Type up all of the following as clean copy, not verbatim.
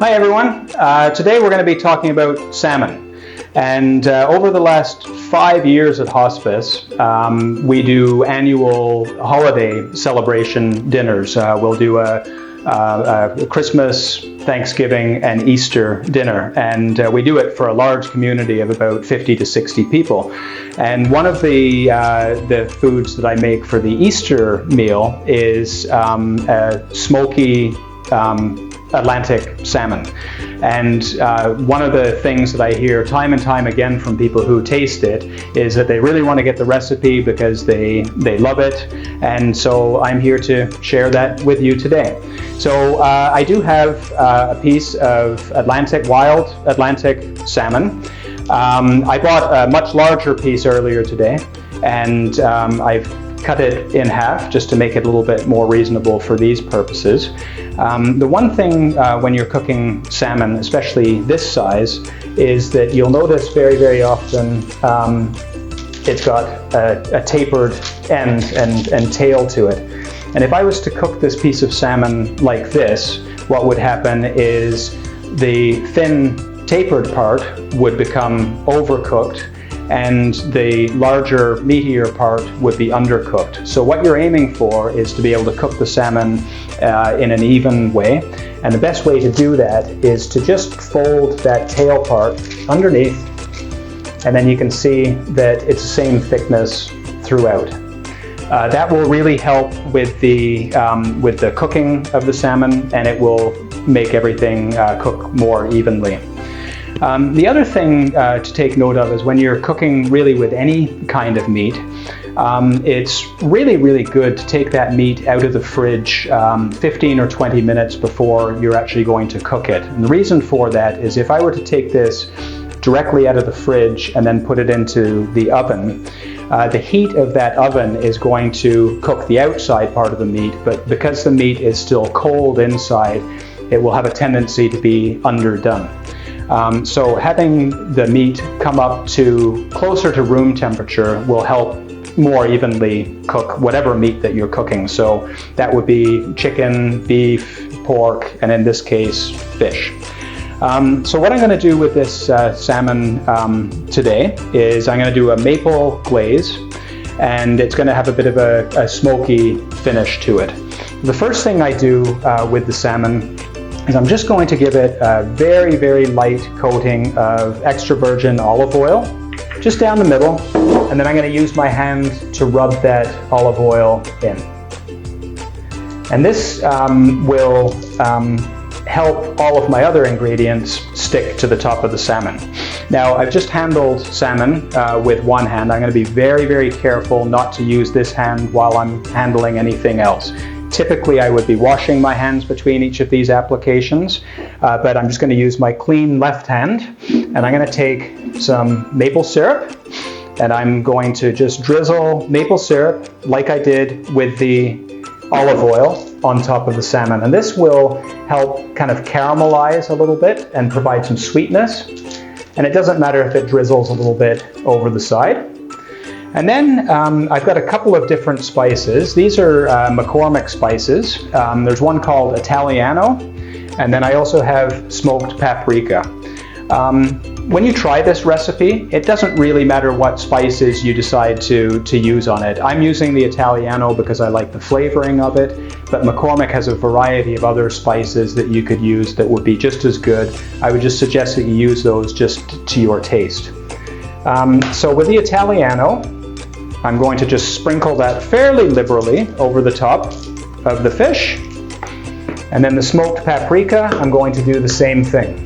Hi everyone. Today we're going to be talking about salmon. And over the last 5 years at Hospice, we do annual holiday celebration dinners. We'll do a Christmas, Thanksgiving, and Easter dinner. And we do it for a large community of about 50 to 60 people. And one of the foods that I make for the Easter meal is a Smokey Atlantic salmon. And one of the things that I hear time and time again from people who taste it is that they really want to get the recipe because they love it. And so I'm here to share that with you today. So I do have a piece of wild Atlantic salmon. I bought a much larger piece earlier today, and I've cut it in half just to make it a little bit more reasonable for these purposes. The one thing when you're cooking salmon, especially this size, is that you'll notice very, very often it's got a tapered end and tail to it. And if I was to cook this piece of salmon like this, what would happen is the thin tapered part would become overcooked, and the larger, meatier part would be undercooked. So what you're aiming for is to be able to cook the salmon in an even way. And the best way to do that is to just fold that tail part underneath, and then you can see that it's the same thickness throughout. That will really help with the cooking of the salmon, and it will make everything cook more evenly. The other thing to take note of is when you're cooking really with any kind of meat, it's really, really good to take that meat out of the fridge 15 or 20 minutes before you're actually going to cook it. And the reason for that is if I were to take this directly out of the fridge and then put it into the oven, the heat of that oven is going to cook the outside part of the meat, but because the meat is still cold inside, it will have a tendency to be underdone. So having the meat come up to closer to room temperature will help more evenly cook whatever meat that you're cooking. So that would be chicken, beef, pork, and in this case, fish. So what I'm going to do with this salmon today is I'm going to do a maple glaze, and it's going to have a bit of a smoky finish to it. The first thing I do with the salmon is I'm just going to give it a very, very light coating of extra virgin olive oil, just down the middle, and then I'm going to use my hand to rub that olive oil in. And this will help all of my other ingredients stick to the top of the salmon. Now, I've just handled salmon with one hand. I'm going to be very, very careful not to use this hand while I'm handling anything else. Typically, I would be washing my hands between each of these applications, but I'm just going to use my clean left hand, and I'm going to take some maple syrup, and I'm going to just drizzle maple syrup like I did with the olive oil on top of the salmon. And this will help kind of caramelize a little bit and provide some sweetness. And it doesn't matter if it drizzles a little bit over the side. And then I've got a couple of different spices. These are McCormick spices. There's one called Italiano, and then I also have smoked paprika. When you try this recipe, it doesn't really matter what spices you decide to use on it. I'm using the Italiano because I like the flavoring of it, but McCormick has a variety of other spices that you could use that would be just as good. I would just suggest that you use those just to your taste. So with the Italiano, I'm going to just sprinkle that fairly liberally over the top of the fish. And then the smoked paprika, I'm going to do the same thing.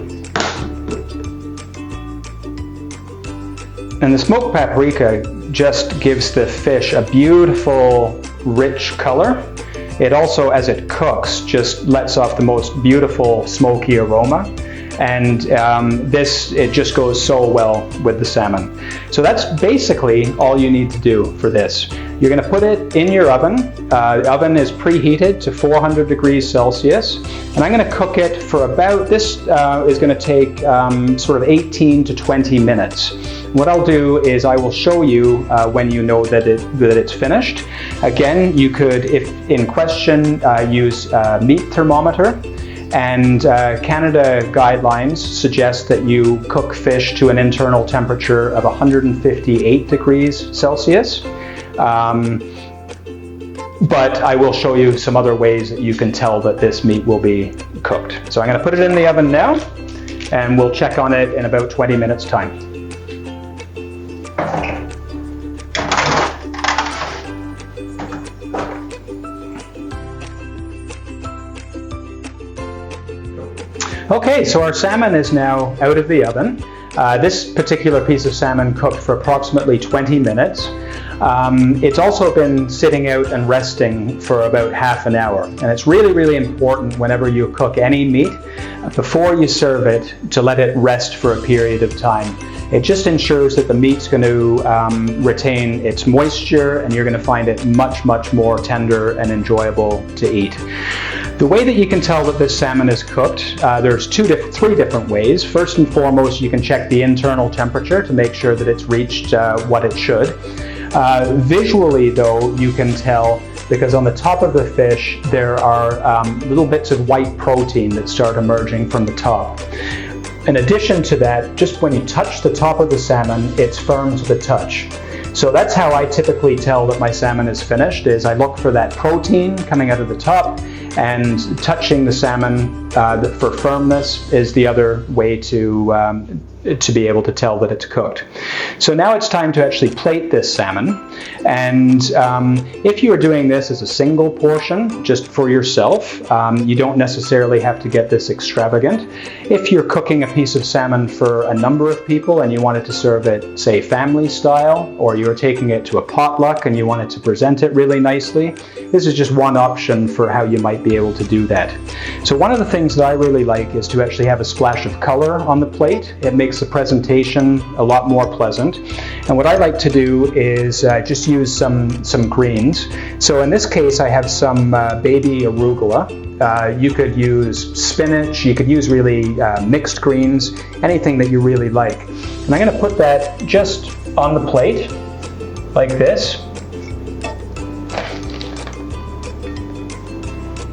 And the smoked paprika just gives the fish a beautiful, rich color. It also, as it cooks, just lets off the most beautiful smoky aroma. And it just goes so well with the salmon. So that's basically all you need to do for this. You're going to put it in your oven. The oven is preheated to 400 degrees Celsius. And I'm going to cook it for about, this is going to take sort of 18 to 20 minutes. What I'll do is I will show you when you know that it's finished. Again, you could, if in question, use a meat thermometer. And Canada guidelines suggest that you cook fish to an internal temperature of 158 degrees Celsius. But I will show you some other ways that you can tell that this meat will be cooked. So I'm going to put it in the oven now, and we'll check on it in about 20 minutes time. Okay, so our salmon is now out of the oven. This particular piece of salmon cooked for approximately 20 minutes. It's also been sitting out and resting for about half an hour. And it's really, really important whenever you cook any meat, before you serve it, to let it rest for a period of time. It just ensures that the meat's going to retain its moisture, and you're going to find it much, much more tender and enjoyable to eat. The way that you can tell that this salmon is cooked, there's three different ways. First and foremost, you can check the internal temperature to make sure that it's reached what it should. Visually, though, you can tell because on the top of the fish there are little bits of white protein that start emerging from the top. In addition to that, just when you touch the top of the salmon, it's firm to the touch. So that's how I typically tell that my salmon is finished, is I look for that protein coming out of the top, and touching the salmon for firmness is the other way to be able to tell that it's cooked. So now it's time to actually plate this salmon, and if you are doing this as a single portion just for yourself, you don't necessarily have to get this extravagant. If you're cooking a piece of salmon for a number of people and you wanted to serve it, say, family style, or you're taking it to a potluck and you wanted to present it really nicely, this is just one option for how you might be able to do that. So one of the things that I really like is to actually have a splash of color on the plate. It makes the presentation a lot more pleasant. And what I like to do is just use some greens. So in this case, I have some baby arugula. You could use spinach, you could use really mixed greens, anything that you really like. And I'm going to put that just on the plate, like this.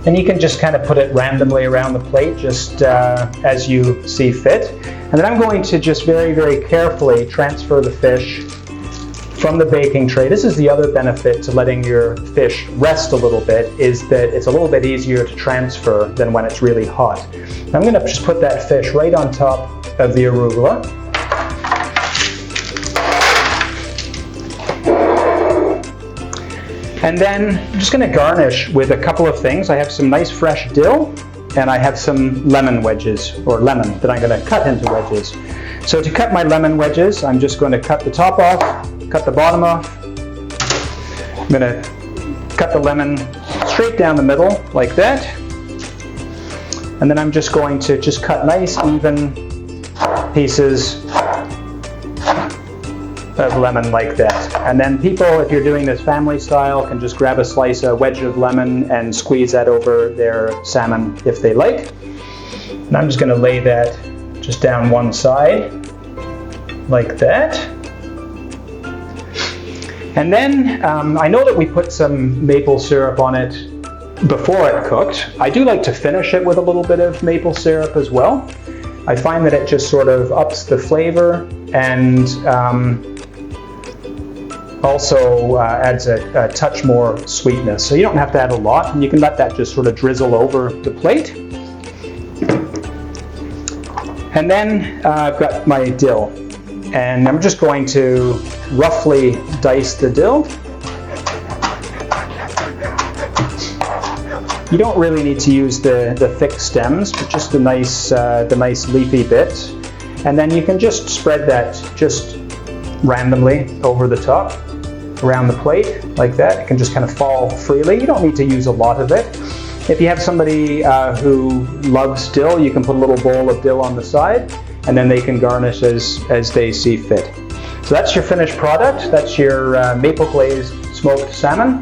And you can just kind of put it randomly around the plate, just as you see fit. And then I'm going to just very, very carefully transfer the fish from the baking tray. This is the other benefit to letting your fish rest a little bit, is that it's a little bit easier to transfer than when it's really hot. And I'm going to just put that fish right on top of the arugula. And then I'm just going to garnish with a couple of things. I have some nice fresh dill, and I have some lemon wedges, or lemon, that I'm going to cut into wedges. So to cut my lemon wedges, I'm just going to cut the top off, cut the bottom off. I'm going to cut the lemon straight down the middle, like that. And then I'm just going to just cut nice, even pieces of lemon like that. And then people, if you're doing this family style, can just grab a wedge of lemon and squeeze that over their salmon if they like. And I'm just going to lay that just down one side like that. And then I know that we put some maple syrup on it before it cooked. I do like to finish it with a little bit of maple syrup as well. I find that it just sort of ups the flavor and also adds a touch more sweetness. So you don't have to add a lot, and you can let that just sort of drizzle over the plate. And then I've got my dill, and I'm just going to roughly dice the dill. You don't really need to use the thick stems, but just the nice leafy bits. And then you can just spread that just randomly over the top, around the plate, like that. It can just kind of fall freely. You don't need to use a lot of it. If you have somebody who loves dill, you can put a little bowl of dill on the side, and then they can garnish as they see fit. So that's your finished product. That's your maple glazed smoked salmon.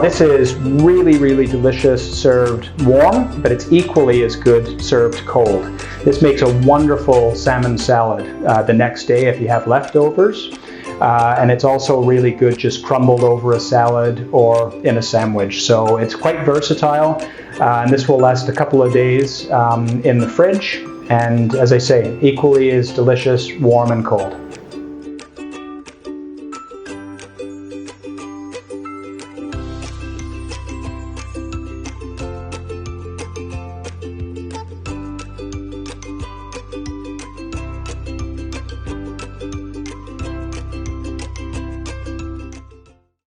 This is really, really delicious served warm, but it's equally as good served cold. This makes a wonderful salmon salad the next day if you have leftovers. and it's also really good just crumbled over a salad or in a sandwich. So it's quite versatile, and this will last a couple of days in the fridge, and as I say, equally as delicious warm and cold.